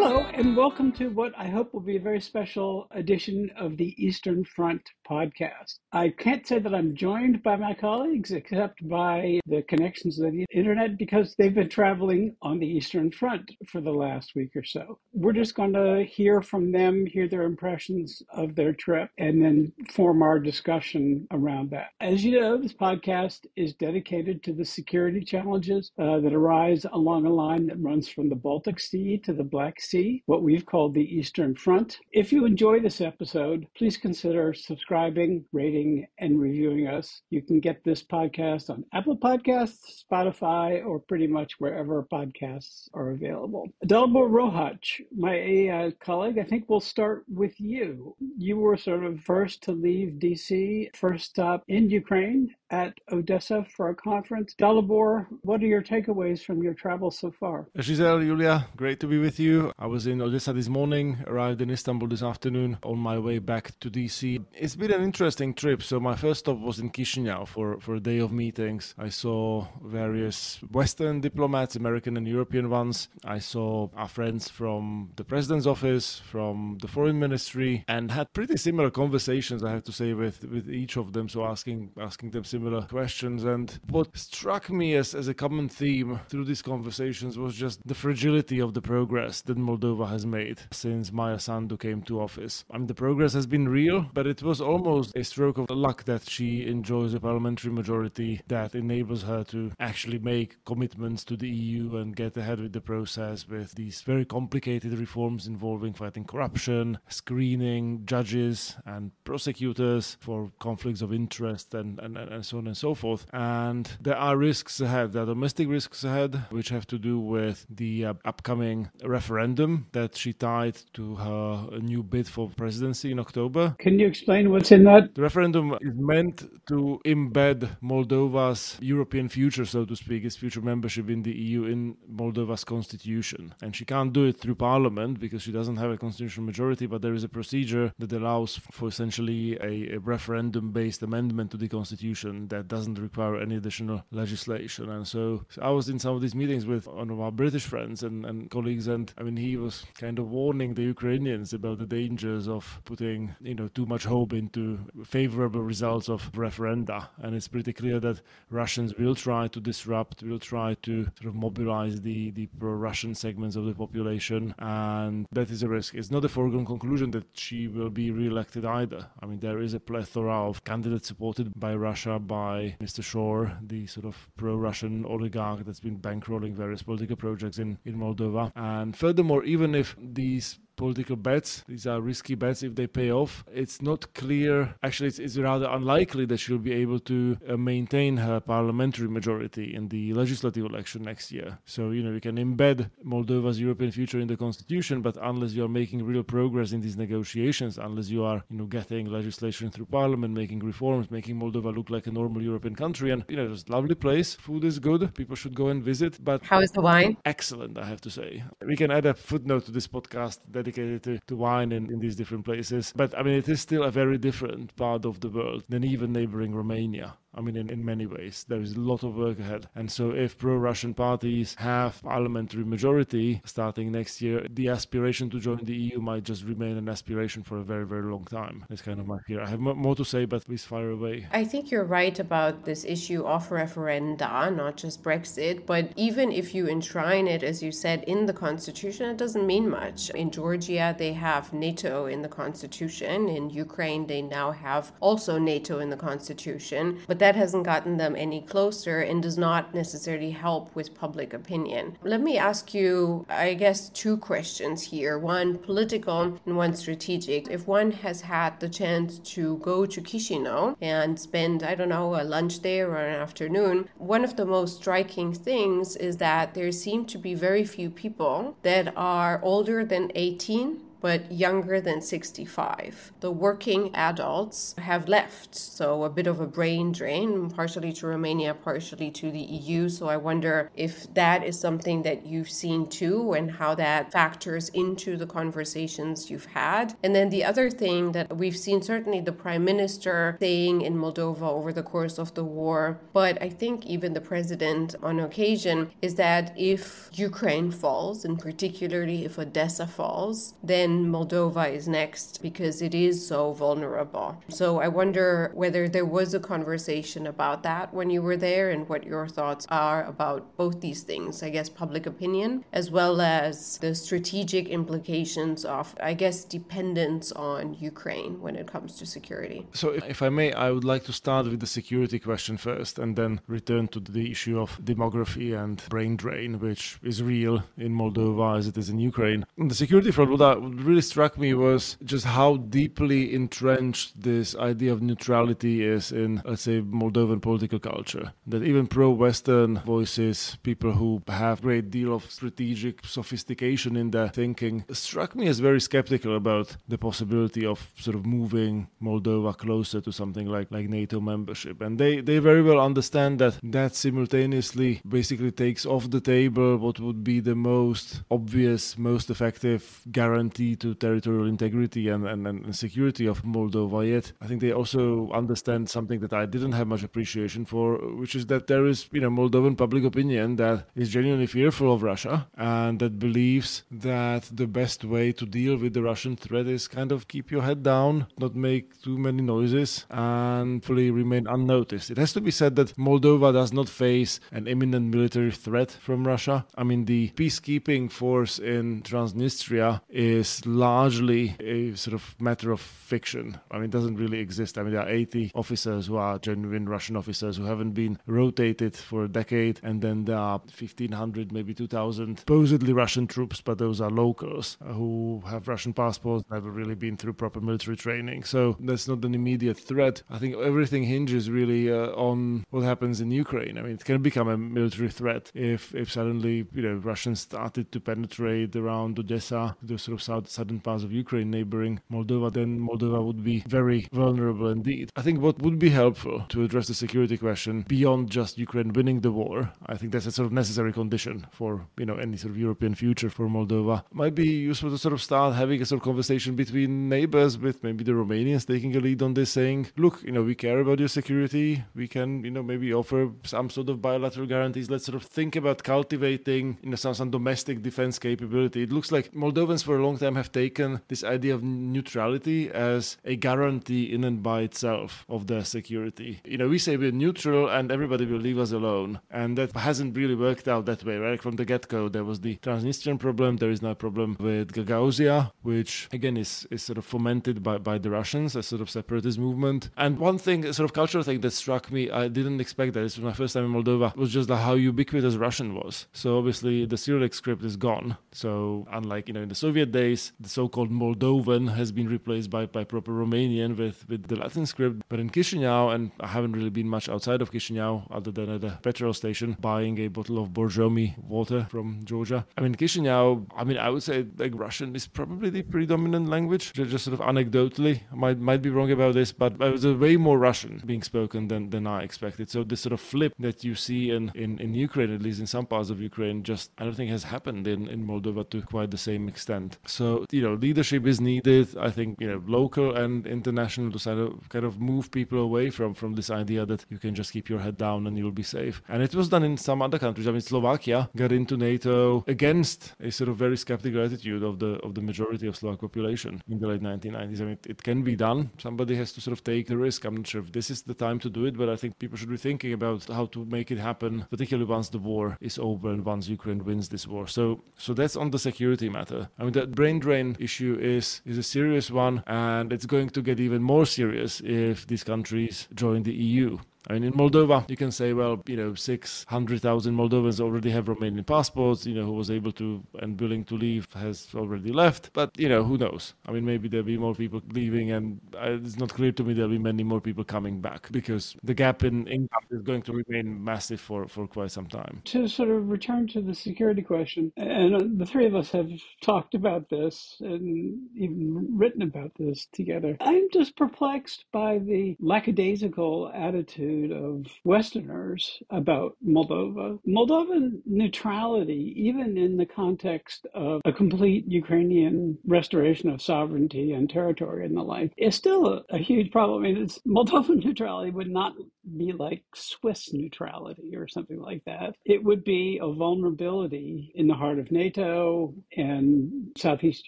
Hello, and welcome to what I hope will be a very special edition of the Eastern Front podcast. I can't say that I'm joined by my colleagues except by the connections of the internet because they've been traveling on the Eastern Front for the last week or so. We're just going to hear from them, hear their impressions of their trip, and then form our discussion around that. As you know, this podcast is dedicated to the security challenges that arise along a line that runs from the Baltic Sea to the Black Sea, what we've called the Eastern Front. If you enjoy this episode, please consider subscribing, rating, and reviewing us. You can get this podcast on Apple Podcasts, Spotify, or pretty much wherever podcasts are available. Dalibor Rohac, my colleague, I think we'll start with you. You were sort of first to leave DC, first stop in Ukraine at Odessa for a conference. Dalibor, what are your takeaways from your travels so far? Giselle, Julia, great to be with you. I was in Odessa this morning, arrived in Istanbul this afternoon on my way back to DC. It's been an interesting trip. So my first stop was in Chisinau for a day of meetings. I saw various Western diplomats, American and European ones. I saw our friends from the president's office, from the foreign ministry, and had pretty similar conversations, I have to say, with each of them. So asking them similar questions. And what struck me as a common theme through these conversations was just the fragility of the progress that Moldova has made since Maya Sandu came to office. I mean, the progress has been real, but it was almost a stroke of luck that she enjoys a parliamentary majority that enables her to actually make commitments to the EU and get ahead with the process with these very complicated reforms involving fighting corruption, screening judges and prosecutors for conflicts of interest and so on and so forth. And there are risks ahead, there are domestic risks ahead, which have to do with the upcoming referendum that she tied to her new bid for presidency in October. Can you explain what's in that? The referendum is meant to embed Moldova's European future, so to speak, its future membership in the EU in Moldova's constitution. And she can't do it through parliament because she doesn't have a constitutional majority, but there is a procedure that allows for essentially a referendum-based amendment to the constitution that doesn't require any additional legislation. And so I was in some of these meetings with one of our British friends and colleagues, and I mean, he was kind of warning the Ukrainians about the dangers of putting, too much hope into favorable results of referenda. And it's pretty clear that Russians will try to disrupt, will try to sort of mobilize the pro-Russian segments of the population, and that is a risk. It's not a foregone conclusion that she will be re-elected either. I mean, there is a plethora of candidates supported by Russia, by Mr. Shor, the sort of pro-Russian oligarch that's been bankrolling various political projects in Moldova. And furthermore, even if these political bets, these are risky bets, if they pay off, it's not clear, actually it's rather unlikely that she'll be able to maintain her parliamentary majority in the legislative election next year. So, we can embed Moldova's European future in the constitution, but unless you are making real progress in these negotiations, unless you are, getting legislation through parliament, making reforms, making Moldova look like a normal European country, and, it's a lovely place, food is good, people should go and visit, but... How is the wine? Excellent, I have to say. We can add a footnote to this podcast dedicated to wine in these different places. But I mean, it is still a very different part of the world than even neighboring Romania. I mean, in many ways, there is a lot of work ahead. And so if pro-Russian parties have parliamentary majority starting next year, the aspiration to join the EU might just remain an aspiration for a very, very long time. It's kind of my fear. I have more to say, but please fire away. I think you're right about this issue of referenda, not just Brexit. But even if you enshrine it, as you said, in the constitution, it doesn't mean much. In Georgia, they have NATO in the constitution. In Ukraine, they now have also NATO in the constitution. But that hasn't gotten them any closer and does not necessarily help with public opinion. Let me ask you, I guess, two questions here. One political and one strategic. If one has had the chance to go to Chisinau and spend, a lunch there or an afternoon, one of the most striking things is that there seem to be very few people that are older than 18 but younger than 65. The working adults have left, so a bit of a brain drain, partially to Romania, partially to the EU. So I wonder if that is something that you've seen too, and how that factors into the conversations you've had. And then the other thing that we've seen, certainly the Prime Minister saying in Moldova over the course of the war, but I think even the President on occasion, is that if Ukraine falls, and particularly if Odessa falls, then Moldova is next because it is so vulnerable. So I wonder whether there was a conversation about that when you were there, and what your thoughts are about both these things, I guess public opinion, as well as the strategic implications of, I guess, dependence on Ukraine when it comes to security. So if I may, I would like to start with the security question first and then return to the issue of demography and brain drain, which is real in Moldova as it is in Ukraine. On the security front, what really struck me was just how deeply entrenched this idea of neutrality is in, let's say, Moldovan political culture. That even pro-Western voices, people who have a great deal of strategic sophistication in their thinking, struck me as very skeptical about the possibility of sort of moving Moldova closer to something like NATO membership. And they very well understand that simultaneously basically takes off the table what would be the most obvious, most effective guarantee to territorial integrity and security of Moldova. Yet I think they also understand something that I didn't have much appreciation for, which is that there is, Moldovan public opinion that is genuinely fearful of Russia and that believes that the best way to deal with the Russian threat is kind of keep your head down, not make too many noises, and fully remain unnoticed. It has to be said that Moldova does not face an imminent military threat from Russia. I mean, the peacekeeping force in Transnistria is largely a sort of matter of fiction. I mean, it doesn't really exist. I mean, there are 80 officers who are genuine Russian officers who haven't been rotated for a decade, and then there are 1,500, maybe 2,000 supposedly Russian troops, but those are locals who have Russian passports, never really been through proper military training. So that's not an immediate threat. I think everything hinges really on what happens in Ukraine. I mean, it can become a military threat if suddenly, Russians started to penetrate around Odessa, the sort of southern parts of Ukraine neighboring Moldova, then Moldova would be very vulnerable indeed. I think what would be helpful to address the security question beyond just Ukraine winning the war, I think that's a sort of necessary condition for, any sort of European future for Moldova, might be useful to sort of start having a sort of conversation between neighbors, with maybe the Romanians taking a lead on this, saying, look, we care about your security. We can, maybe offer some sort of bilateral guarantees. Let's sort of think about cultivating, some domestic defense capability. It looks like Moldovans for a long time have taken this idea of neutrality as a guarantee in and by itself of their security. We say we're neutral and everybody will leave us alone. And that hasn't really worked out that way, right? From the get-go, there was the Transnistrian problem. There is now a problem with Gagauzia, which again is sort of fomented by the Russians, a sort of separatist movement. And one thing, a sort of cultural thing that struck me, I didn't expect that. This was my first time in Moldova, was just how ubiquitous Russian was. So obviously the Cyrillic script is gone. So unlike, in the Soviet days, the so-called Moldovan has been replaced by proper Romanian with the Latin script. But in Chisinau, and I haven't really been much outside of Chisinau other than at a petrol station buying a bottle of Borjomi water from Georgia. I mean, Chisinau, I would say like Russian is probably the predominant language, just sort of anecdotally. I might be wrong about this, but there was way more Russian being spoken than I expected. So this sort of flip that you see in Ukraine, at least in some parts of Ukraine, just I don't think has happened in Moldova to quite the same extent. So, leadership is needed, I think, local and international, to kind of move people away from this idea that you can just keep your head down and you'll be safe. And it was done in some other countries. I mean, Slovakia got into NATO against a sort of very skeptical attitude of the majority of Slovak population in the late 1990s. I mean, it can be done. Somebody has to sort of take the risk. I'm not sure if this is the time to do it, but I think people should be thinking about how to make it happen, particularly once the war is over and once Ukraine wins this war. So that's on the security matter. I mean, that brain drain issue is a serious one, and it's going to get even more serious if these countries join the EU. I mean, in Moldova, you can say, well, 600,000 Moldovans already have Romanian passports, who was able to and willing to leave has already left. But, who knows? I mean, maybe there'll be more people leaving, and it's not clear to me there'll be many more people coming back, because the gap in income is going to remain massive for quite some time. To sort of return to the security question, and the three of us have talked about this and even written about this together, I'm just perplexed by the lackadaisical attitude of Westerners about Moldova. Moldovan neutrality, even in the context of a complete Ukrainian restoration of sovereignty and territory and the like, is still a huge problem. I mean, Moldovan neutrality would not be like Swiss neutrality or something like that. It would be a vulnerability in the heart of NATO and Southeast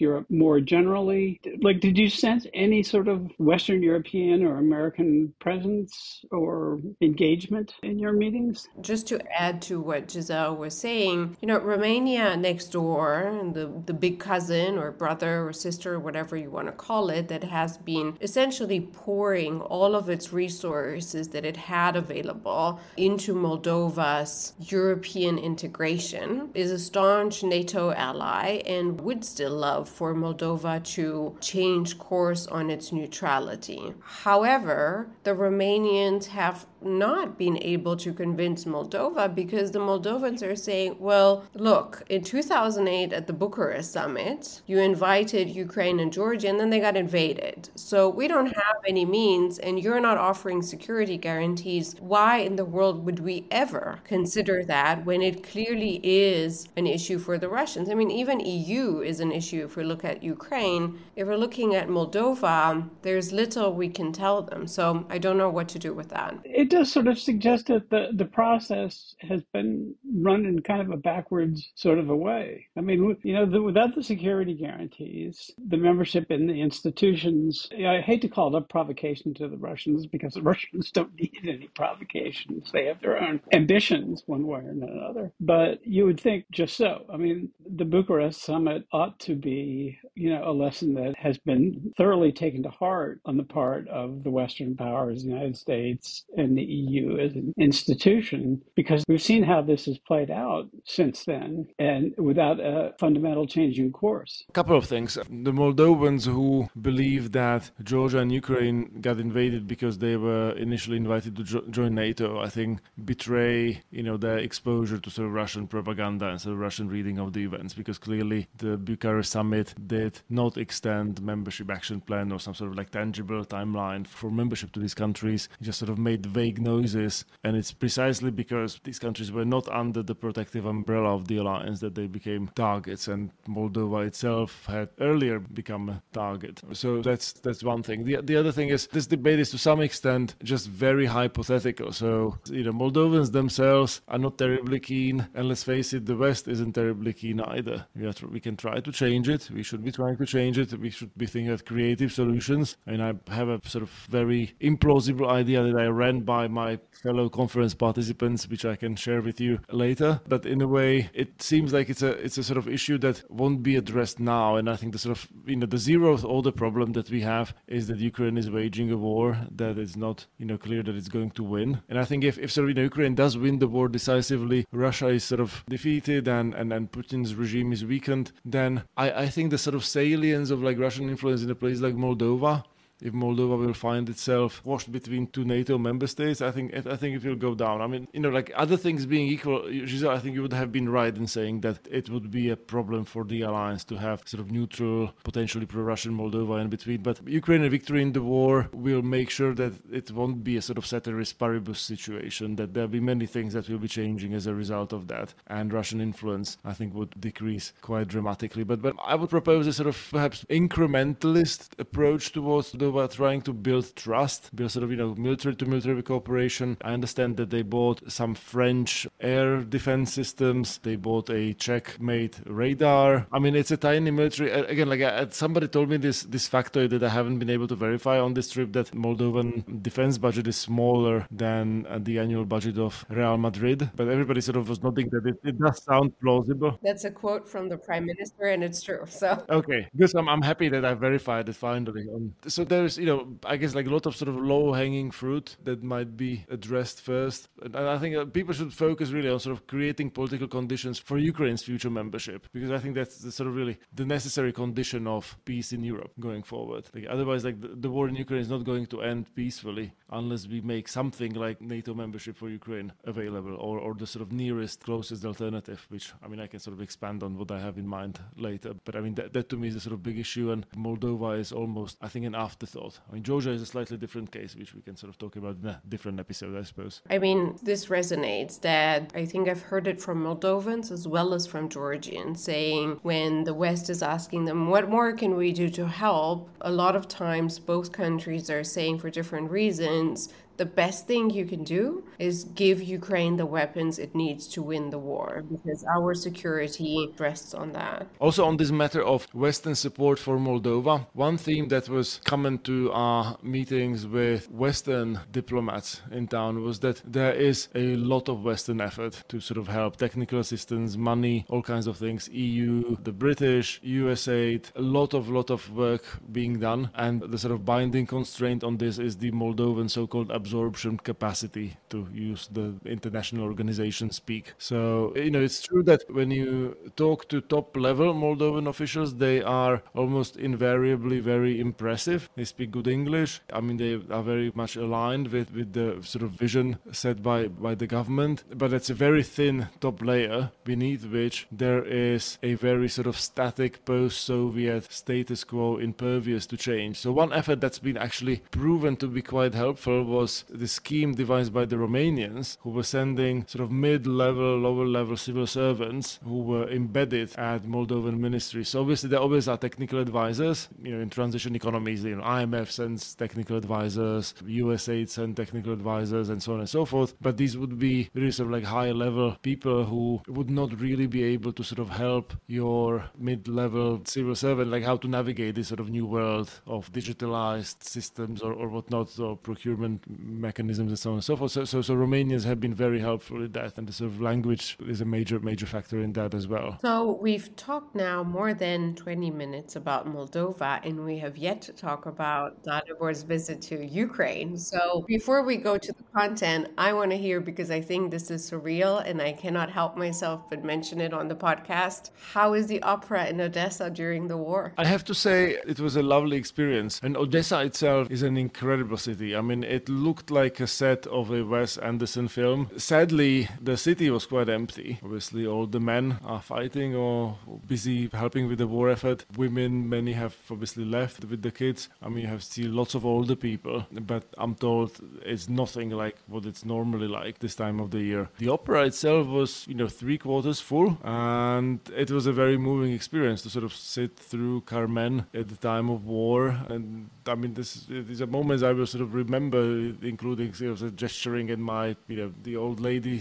Europe more generally. Like, did you sense any sort of Western European or American presence or engagement in your meetings? Just to add to what Giselle was saying, Romania next door, the big cousin or brother or sister, whatever you want to call it, that has been essentially pouring all of its resources that it had available into Moldova's European integration, is a staunch NATO ally and would still love for Moldova to change course on its neutrality. However, the Romanians have not been able to convince Moldova, because the Moldovans are saying, well, look, in 2008 at the Bucharest summit, you invited Ukraine and Georgia, and then they got invaded. So we don't have any means, and you're not offering security guarantees. Why in the world would we ever consider that when it clearly is an issue for the Russians? I mean, even EU is an issue if we look at Ukraine. If we're looking at Moldova, there's little we can tell them. So I don't know what to do with that. It does sort of suggest that the process has been run in kind of a backwards sort of a way. I mean, without the security guarantees, the membership in the institutions, I hate to call it a provocation to the Russians, because the Russians don't need any provocations. They have their own ambitions one way or another. But you would think just so. I mean, the Bucharest summit ought to be, a lesson that has been thoroughly taken to heart on the part of the Western powers, the United States and the EU as an institution, because we've seen how this has played out since then, and without a fundamental change in course. A couple of things. The Moldovans who believe that Georgia and Ukraine got invaded because they were initially invited to join NATO, I think betray, their exposure to sort of Russian propaganda and sort of Russian reading of the events, because clearly the Bucharest summit did not extend membership action plan or some sort of like tangible timeline for membership to these countries. It just sort of made vague noises, and it's precisely because these countries were not under the protective umbrella of the alliance that they became targets, and Moldova itself had earlier become a target. So that's one thing. The other thing is, this debate is to some extent just very hypothetical. So Moldovans themselves are not terribly keen, and let's face it, the West isn't terribly keen either. We can try to change it. We should be trying to change it. We should be thinking of creative solutions. I mean, I have a sort of very implausible idea that I ran by my fellow conference participants, which I can share with you later. But in a way, it seems like it's a sort of issue that won't be addressed now. And I think the sort of, the zeroth order problem that we have is that Ukraine is waging a war that is not, clear that it's going to win. And I think if sort of, Ukraine does win the war decisively, Russia is sort of defeated and Putin's regime is weakened, then I think the sort of salience of like Russian influence in a place like Moldova, if Moldova will find itself washed between two NATO member states, I think it will go down. I mean, like other things being equal, Giselle, I think you would have been right in saying that it would be a problem for the alliance to have sort of neutral, potentially pro-Russian Moldova in between. But Ukraine victory in the war will make sure that it won't be a sort of ceteris paribus situation, that there'll be many things that will be changing as a result of that. And Russian influence, I think, would decrease quite dramatically. But I would propose a sort of perhaps incrementalist approach towards the trying to build trust, build sort of, military to military cooperation. I understand that they bought some French air defense systems. They bought a Czech-made radar. I mean, it's a tiny military. Again, like somebody told me this factoid that I haven't been able to verify on this trip, that Moldovan defense budget is smaller than the annual budget of Real Madrid. But everybody sort of was nodding that it does sound plausible. That's a quote from the Prime Minister, and it's true. So okay, good. I'm happy that I verified it finally. So there there's, I guess like a lot of sort of low-hanging fruit that might be addressed first. And I think people should focus really on sort of creating political conditions for Ukraine's future membership, because I think that's the sort of really the necessary condition of peace in Europe going forward. Like, otherwise, like the war in Ukraine is not going to end peacefully unless we make something like NATO membership for Ukraine available, or the sort of nearest, closest alternative, which, I mean, I can sort of expand on what I have in mind later. But I mean, that to me is a sort of big issue, and Moldova is almost, I think, an afterthought. I mean, Georgia is a slightly different case, which we can sort of talk about in a different episode, I suppose. I mean, this resonates, that I think I've heard it from Moldovans as well as from Georgians, saying when the West is asking them, what more can we do to help? A lot of times both countries are saying, for different reasons, the best thing you can do is give Ukraine the weapons it needs to win the war, because our security rests on that. Also, on this matter of Western support for Moldova, one theme that was common to our meetings with Western diplomats in town was that there is a lot of Western effort to sort of help, technical assistance, money, all kinds of things, EU, the British, US aid, a lot of work being done. And the sort of binding constraint on this is the Moldovan so-called absorption capacity, to use the international organization speak. So, it's true that when you talk to top level Moldovan officials, they are almost invariably very impressive. They speak good English. I mean, they are very much aligned with the sort of vision set by the government. But it's a very thin top layer beneath which there is a very sort of static post-Soviet status quo impervious to change. So one effort that's been actually proven to be quite helpful was the scheme devised by the Romanians, who were sending sort of mid-level, lower-level civil servants who were embedded at Moldovan ministries. So obviously there always are technical advisors. In transition economies, IMF sends technical advisors, USAID sends technical advisors, and so on and so forth. But these would be really sort of like high-level people who would not really be able to sort of help your mid-level civil servant, like how to navigate this sort of new world of digitalized systems or whatnot, or procurement mechanisms and so on and so forth. So Romanians have been very helpful in that, and the sort of language is a major factor in that as well. So we've talked now more than 20 minutes about Moldova, and we have yet to talk about Dalibor's visit to Ukraine. So before we go to the content, I want to hear, because I think this is surreal and I cannot help myself but mention it on the podcast, how is the opera in Odessa during the war? I have to say it was a lovely experience, and Odessa itself is an incredible city. I mean, it looked like a set of a Wes Anderson film. Sadly, the city was quite empty. Obviously, all the men are fighting or busy helping with the war effort. Women, many have obviously left with the kids. I mean, you have seen lots of older people, but I'm told it's nothing like what it's normally like this time of the year. The opera itself was, 3/4 full, and it was a very moving experience to sort of sit through Carmen at the time of war. And I mean, these are moments I will sort of remember, including gesturing at my, the old lady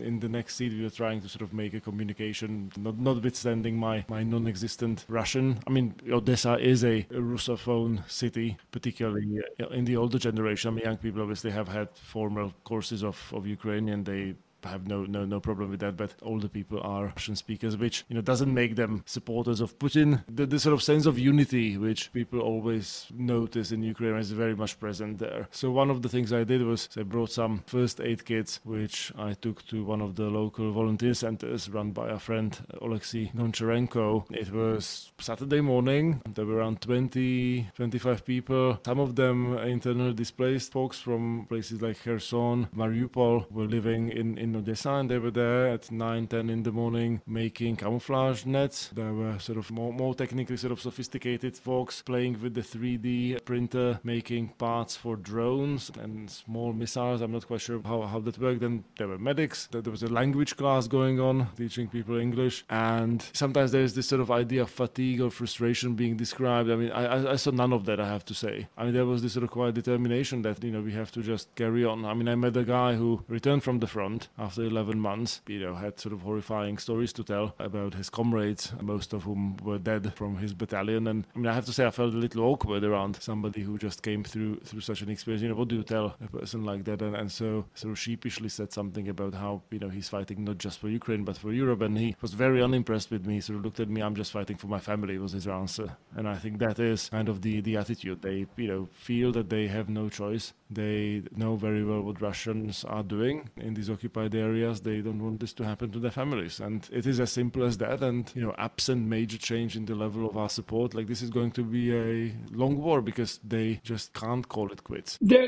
in the next seat. We were trying to sort of make a communication, notwithstanding my non-existent Russian. I mean, Odessa is a Russophone city, particularly in the older generation. I mean, young people obviously have had formal courses of Ukrainian. They have no problem with that, but older people are Russian speakers, which doesn't make them supporters of Putin. The sort of sense of unity which people always notice in Ukraine is very much present there. So one of the things I did was I brought some first aid kits, which I took to one of the local volunteer centers run by a friend, Oleksiy Goncharenko. It was Saturday morning. There were around 20-25 people. Some of them internally displaced folks from places like Kherson, Mariupol, were living in Odessa, and they were there at 9-10 in the morning making camouflage nets. There were sort of more technically sort of sophisticated folks playing with the 3D printer, making parts for drones and small missiles. I'm not quite sure how that worked. Then there were medics. There was a language class going on, teaching people English. And sometimes there's this sort of idea of fatigue or frustration being described. I mean, I saw none of that, I have to say. I mean, there was this sort of quiet determination that, we have to just carry on. I mean, I met a guy who returned from the front, after 11 months, had sort of horrifying stories to tell about his comrades, most of whom were dead from his battalion. And I mean, I have to say, I felt a little awkward around somebody who just came through such an experience. What do you tell a person like that? And so sort of sheepishly said something about how, he's fighting not just for Ukraine, but for Europe. And he was very unimpressed with me. He sort of looked at me, I'm just fighting for my family, was his answer. And I think that is kind of the attitude. They, feel that they have no choice. They know very well what Russians are doing in these occupied areas. They don't want this to happen to their families. And it is as simple as that. And, absent major change in the level of our support, like this is going to be a long war because they just can't call it quits. There,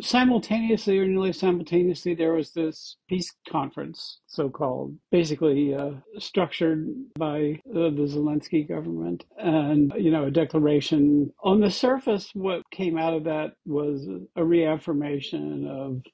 simultaneously or nearly simultaneously, there was this peace conference, so-called, basically structured by the Zelensky government, and a declaration. On the surface, what came out of that was a reaffirmation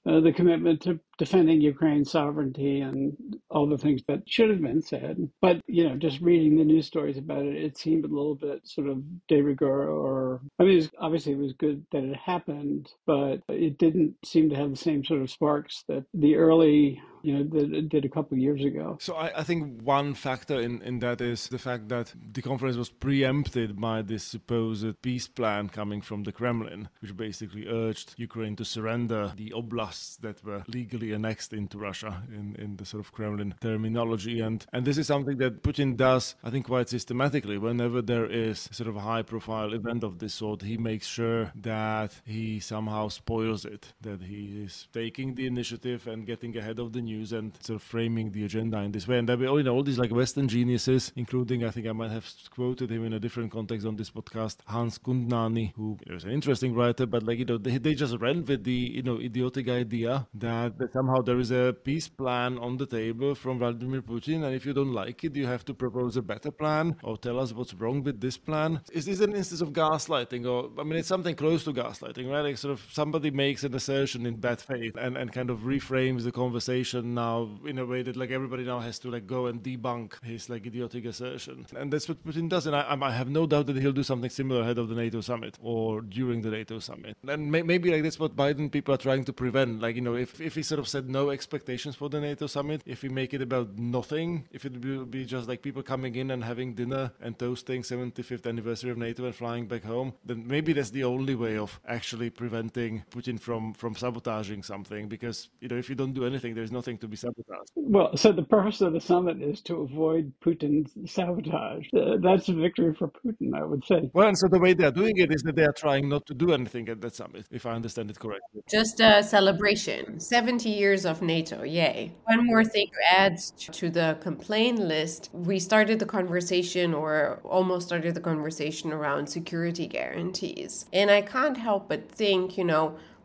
of the commitment to defending Ukraine's sovereignty and all the things that should have been said. But just reading the news stories about it, it seemed a little bit sort of de rigueur, or obviously it was good that it happened, but it didn't seem to have the same sort of sparks that the early that it did a couple of years ago. So I think one factor in that is the fact that the conference was preempted by this supposed peace plan coming from the Kremlin, which basically urged Ukraine to surrender the oblasts that were legally annexed into Russia in the sort of Kremlin terminology. And this is something that Putin does, I think, quite systematically. Whenever there is sort of a high-profile event of this sort, he makes sure that he somehow spoils it, that he is taking the initiative and getting ahead of the news and sort of framing the agenda in this way. And there were all these like Western geniuses, including, I think I might have quoted him in a different context on this podcast, Hans Kundnani, who is an interesting writer, but they just ran with the idiotic idea that somehow there is a peace plan on the table from Vladimir Putin, and if you don't like it, you have to propose a better plan or tell us what's wrong with this plan. Is this an instance of gaslighting? Or it's something close to gaslighting, right? Like sort of somebody makes an assertion in bad faith and kind of reframes the conversation now in a way that like everybody now has to like go and debunk his like idiotic assertion. And that's what Putin does. And I have no doubt that he'll do something similar ahead of the NATO summit or during the NATO summit. And maybe like that's what Biden people are trying to prevent. Like, if he sort of set no expectations for the NATO summit, if we make it about nothing, if it will be just like people coming in and having dinner and toasting 75th anniversary of NATO and flying back home, then maybe that's the only way of actually preventing Putin from sabotaging something. Because, if you don't do anything, there's nothing to be sabotaged. Well, so the purpose of the summit is to avoid Putin's sabotage. That's a victory for Putin, I would say. Well, and so the way they're doing it is that they are trying not to do anything at that summit, if I understand it correctly. Just a celebration. 70 years of NATO, yay. One more thing to add to the complaint list. We started the conversation, or almost started the conversation, around security guarantees. And I can't help but think,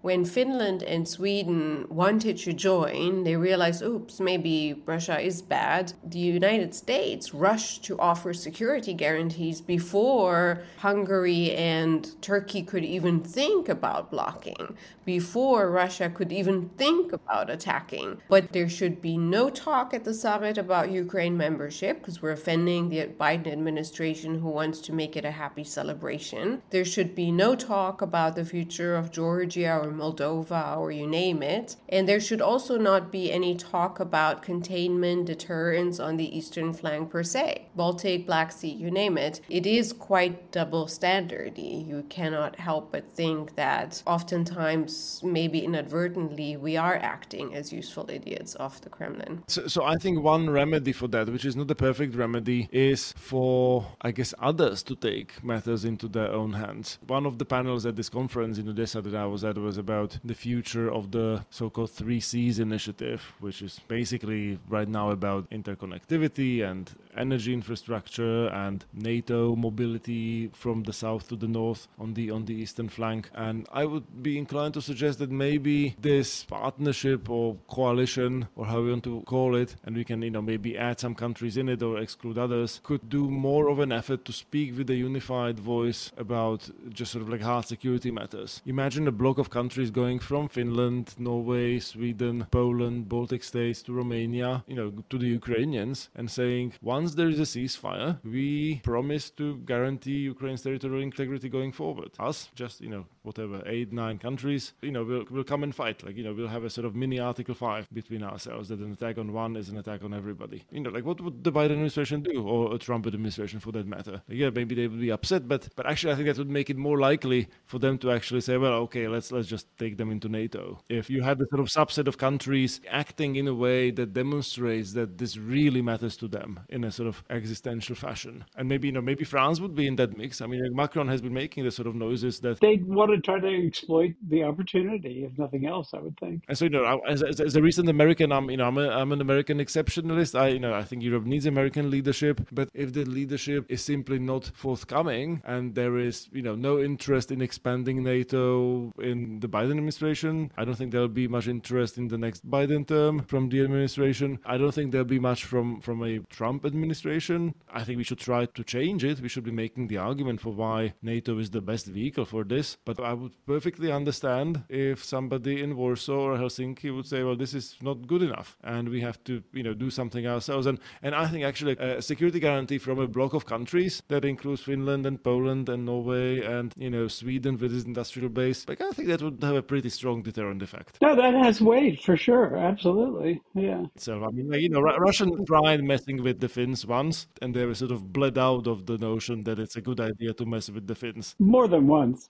when Finland and Sweden wanted to join, they realized, oops, maybe Russia is bad. The United States rushed to offer security guarantees before Hungary and Turkey could even think about blocking, before Russia could even think about attacking. But there should be no talk at the summit about Ukraine membership, because we're offending the Biden administration who wants to make it a happy celebration. There should be no talk about the future of Georgia or Moldova, or you name it. And there should also not be any talk about containment, deterrence on the eastern flank per se. Baltic, Black Sea, you name it. It is quite double standardy. You cannot help but think that oftentimes, maybe inadvertently, we are acting as useful idiots of the Kremlin. So I think one remedy for that, which is not the perfect remedy, is for, I guess, others to take matters into their own hands. One of the panels at this conference in Odessa that I was at was about the future of the so-called 3Cs initiative, which is basically right now about interconnectivity and energy infrastructure and NATO mobility from the south to the north on the eastern flank. And I would be inclined to suggest that maybe this partnership or coalition, or how we want to call it, and we can maybe add some countries in it or exclude others, could do more of an effort to speak with a unified voice about just sort of like hard security matters. Imagine a block of countries going from Finland, Norway, Sweden, Poland, Baltic states to Romania, to the Ukrainians, and saying, once there is a ceasefire, we promise to guarantee Ukraine's territorial integrity going forward. Us just, whatever, 8, 9 countries, we'll come and fight. Like, we'll have a sort of mini Article 5 between ourselves, that an attack on one is an attack on everybody. Like, what would the Biden administration do, or a Trump administration for that matter? Yeah, maybe they would be upset, but actually I think that would make it more likely for them to actually say, well, okay, let's just take them into NATO. If you had a sort of subset of countries acting in a way that demonstrates that this really matters to them in a sort of existential fashion, and maybe France would be in that mix. I mean, Macron has been making the sort of noises that they want to try to exploit the opportunity, if nothing else, I would think. And so, as a recent American, I'm an American exceptionalist. I think Europe needs American leadership, but if the leadership is simply not forthcoming, and there is, no interest in expanding NATO in the Biden administration, I don't think there'll be much interest in the next Biden term from the administration. I don't think there'll be much from a Trump administration. I think we should try to change it. We should be making the argument for why NATO is the best vehicle for this. But I would perfectly understand if somebody in Warsaw or Helsinki would say, well, this is not good enough, and we have to, do something ourselves. And I think actually a security guarantee from a bloc of countries that includes Finland and Poland and Norway and, Sweden with its industrial base, like, I think that would have a pretty strong deterrent effect. No, that has weight for sure. Absolutely. Yeah. So, I mean, Russian tried messing with the Finns once, and they were sort of bled out of the notion that it's a good idea to mess with the Finns. More than once.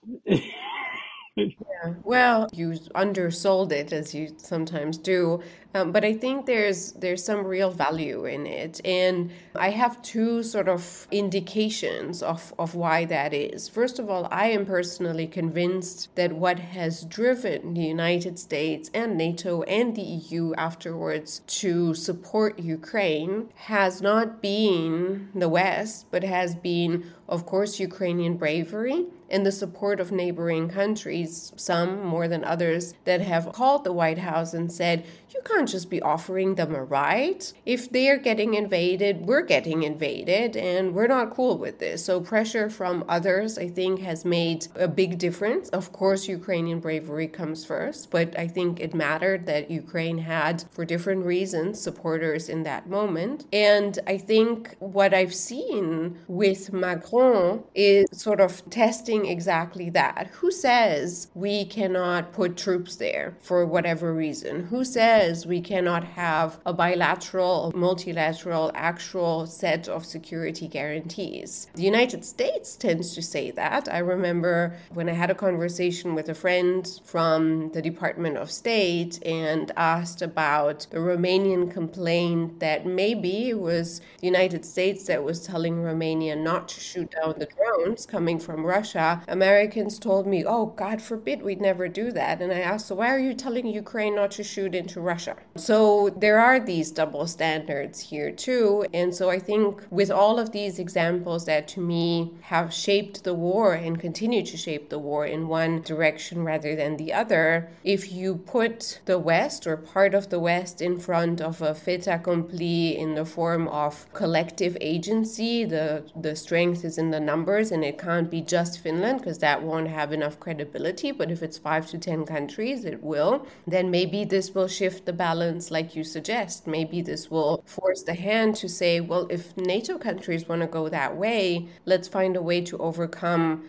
Yeah, well, you undersold it, as you sometimes do, but I think there's some real value in it, and I have two sort of indications of why that is. First of all, I am personally convinced that what has driven the United States and NATO and the EU afterwards to support Ukraine has not been the West, but has been, of course, Ukrainian bravery and the support of neighboring countries, some more than others, that have called the White House and said, you can't just be offering them a right. If they're getting invaded, we're getting invaded, and we're not cool with this. So pressure from others, I think, has made a big difference. Of course, Ukrainian bravery comes first, but I think it mattered that Ukraine had, for different reasons, supporters in that moment. And I think what I've seen with Macron is sort of testing exactly that. Who says we cannot put troops there for whatever reason? Who says we cannot have a bilateral, multilateral, actual set of security guarantees? The United States tends to say that. I remember when I had a conversation with a friend from the Department of State and asked about the Romanian complaint that maybe it was the United States that was telling Romania not to shoot down the drones coming from Russia. Americans told me, oh, God forbid we'd never do that. And I asked, so why are you telling Ukraine not to shoot into Russia? So there are these double standards here too. And so I think with all of these examples that to me have shaped the war and continue to shape the war in one direction rather than the other, if you put the West or part of the West in front of a fait accompli in the form of collective agency, the strength is in the numbers, and it can't be just Finland because that won't have enough credibility. But if it's 5 to 10 countries, it will. Then maybe this will shift the balance like you suggest. Maybe this will force the hand to say, well, if NATO countries want to go that way, let's find a way to overcome,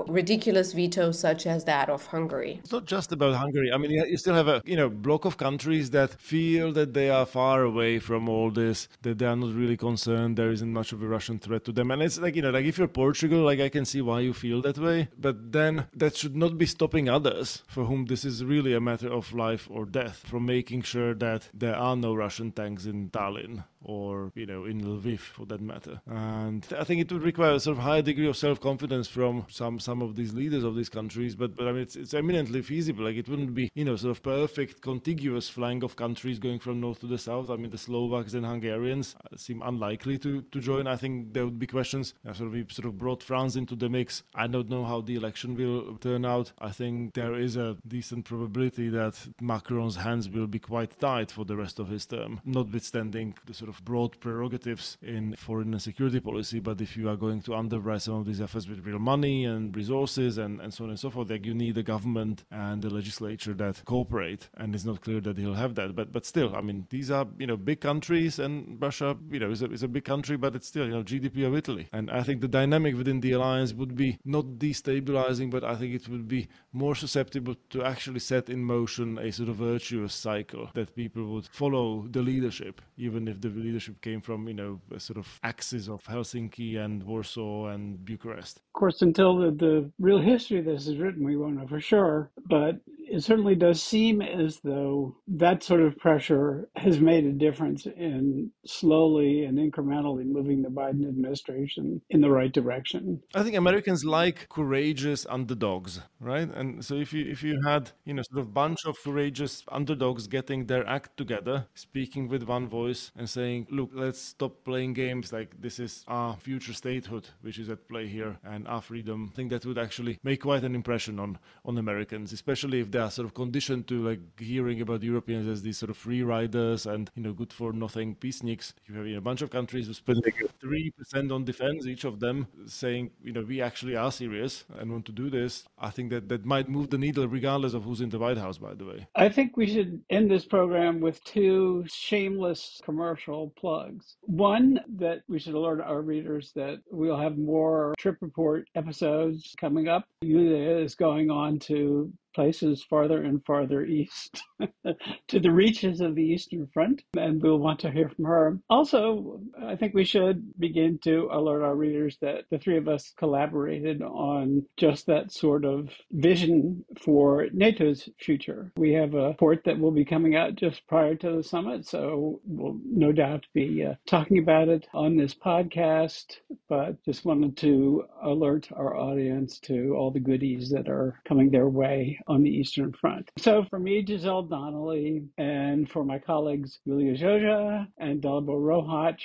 ridiculous vetoes such as that of Hungary. It's not just about Hungary. I mean, you still have a, block of countries that feel that they are far away from all this, that they are not really concerned. There isn't much of a Russian threat to them. And it's like, like if you're Portugal, like I can see why you feel that way. But then that should not be stopping others for whom this is really a matter of life or death from making sure that there are no Russian tanks in Tallinn or, in Lviv for that matter. And I think it would require a sort of high degree of self-confidence from some of these leaders of these countries. But I mean, it's eminently feasible. Like it wouldn't be, sort of perfect contiguous flank of countries going from north to the south. I mean, the Slovaks and Hungarians seem unlikely to join. I think there would be questions. We sort of brought France into the mix. I don't know how the election will turn out. I think there is a decent probability that Macron's hands will be quite tight for the rest of his term, notwithstanding the sort of broad prerogatives in foreign and security policy. But if you are going to underwrite some of these efforts with real money and resources and so on and so forth, like you need a government and a legislature that cooperate, and it's not clear that he'll have that. But still, I mean, these are big countries, and Russia is a big country, but it's still GDP of Italy. And I think the dynamic within the alliance would be not not destabilizing, but I think it will be more susceptible to actually set in motion a sort of virtuous cycle that people would follow the leadership, even if the leadership came from, a sort of axis of Helsinki and Warsaw and Bucharest. Of course, until the real history of this is written, we won't know for sure, but it certainly does seem as though that sort of pressure has made a difference in slowly and incrementally moving the Biden administration in the right direction. I think Americans like courageous underdogs, right? And so if you had, sort of bunch of courageous underdogs getting their act together, speaking with one voice and saying, look, let's stop playing games like this is our future statehood, which is at play here, and our freedom, I think that would actually make quite an impression on Americans, especially if they are sort of conditioned to like hearing about Europeans as these sort of free riders and, good for nothing peaceniks. You have a bunch of countries who spend 3% on defense, each of them saying, we actually are serious and want to do this. I think that might move the needle regardless of who's in the White House, by the way. I think we should end this program with two shameless commercial plugs. One, that we should alert our readers that we'll have more Trip Report episodes coming up. Yulia is going on to places farther and farther east to the reaches of the Eastern Front, and we'll want to hear from her. Also, I think we should begin to alert our readers that the three of us collaborated on just that sort of vision for NATO's future. We have a report that will be coming out just prior to the summit, so we'll no doubt be talking about it on this podcast, but just wanted to alert our audience to all the goodies that are coming their way on the Eastern Front. So for me, Giselle Donnelly, and for my colleagues, Yulia Joja and Dalibor Rohach,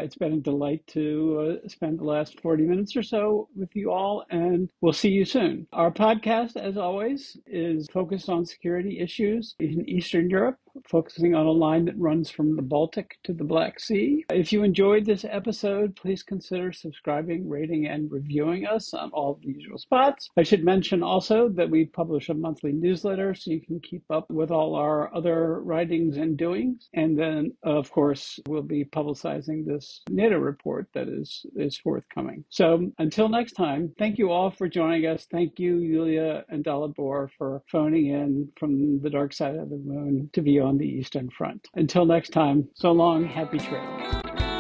it's been a delight to spend the last 40 minutes or so with you all, and we'll see you soon. Our podcast, as always, is focused on security issues in Eastern Europe, focusing on a line that runs from the Baltic to the Black Sea. If you enjoyed this episode, please consider subscribing, rating, and reviewing us on all the usual spots. I should mention also that we publish a monthly newsletter so you can keep up with all our other writings and doings. And then, of course, we'll be publicizing this NATO report that is forthcoming. So until next time, thank you all for joining us. Thank you, Yulia and Dalibor, for phoning in from the dark side of the moon to be on the Eastern Front. Until next time, so long, happy trails.